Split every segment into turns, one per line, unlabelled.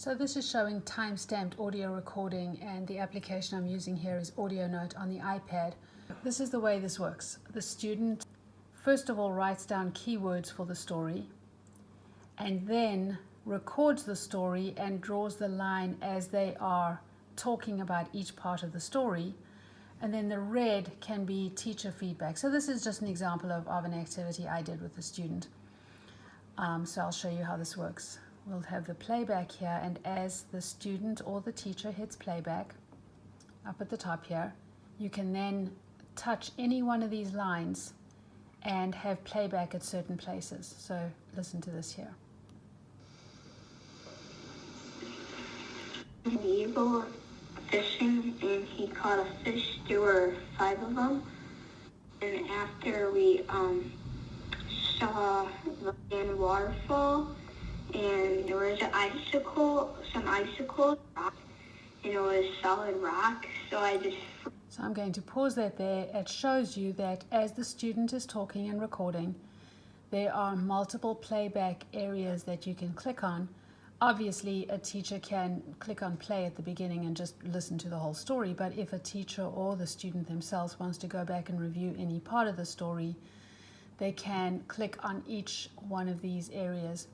So this is showing time-stamped audio recording, and the application I'm using here is Audionote on the iPad. This is the way this works. The student first of all writes down keywords for the story and then records the story and draws the line as they are talking about each part of the story, and then the red can be teacher feedback. So this is just an example of an activity I did with the student. So I'll show you how this works. We'll have the playback here, and as the student or the teacher hits playback up at the top here, you can then touch any one of these lines and have playback at certain places. So listen to this here.
An eagle fishing, and he caught a fish. There were 5 of them. And after we saw the waterfall, and there was some icicles, and it was solid rock. So
I'm going to pause that there. It shows you that as the student is talking and recording, there are multiple playback areas that you can click on. Obviously, a teacher can click on play at the beginning and just listen to the whole story, but if a teacher or the student themselves wants to go back and review any part of the story, they can click on each one of these areas.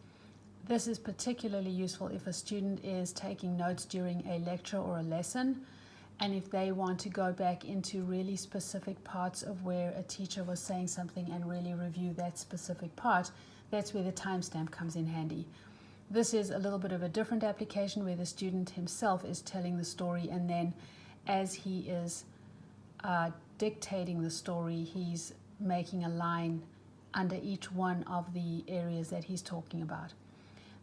This is particularly useful if a student is taking notes during a lecture or a lesson, and if they want to go back into really specific parts of where a teacher was saying something and really review that specific part. That's where the timestamp comes in handy. This is a little bit of a different application where the student himself is telling the story, and then as he is dictating the story, he's making a line under each one of the areas that he's talking about.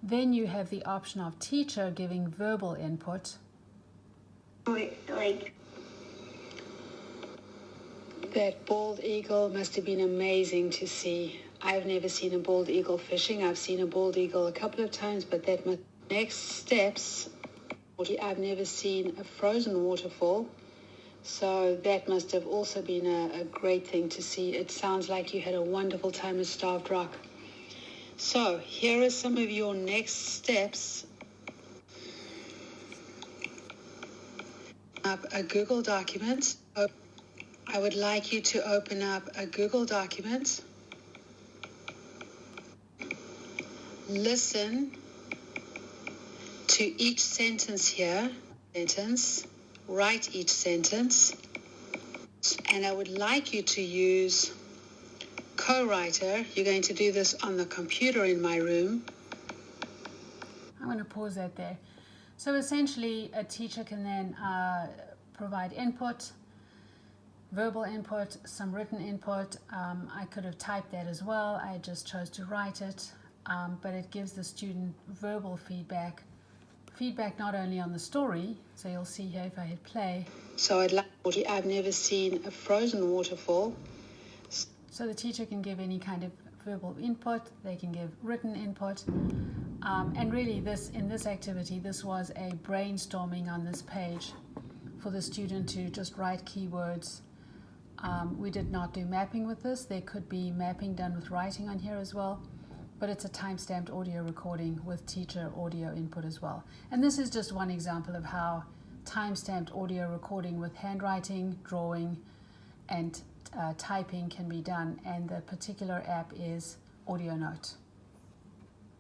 Then you have the option of teacher giving verbal input.
like
that bald eagle must have been amazing to see. I've never seen a bald eagle fishing. I've seen a bald eagle a couple of times, but that next steps, I've never seen a frozen waterfall. So that must have also been a great thing to see. It sounds like you had a wonderful time at Starved Rock. So here are some of your next steps. Up a Google document. I would like you to open up a Google document. Listen to each sentence here. Write each sentence. And I would like you to use co-writer. You're going to do this on the computer in my room.
I'm going to pause that there. So essentially, a teacher can then provide input, verbal input, some written input. I could have typed that as well. I just chose to write it, but it gives the student verbal feedback not only on the story. So you'll see here if I hit play.
So I've never seen a frozen waterfall.
So the teacher can give any kind of verbal input. They can give written input. And really in this activity, this was a brainstorming on this page for the student to just write keywords. We did not do mapping with this. There could be mapping done with writing on here as well, but it's a time-stamped audio recording with teacher audio input as well. And this is just one example of how time-stamped audio recording with handwriting, drawing, and typing can be done, and the particular app is Audionote.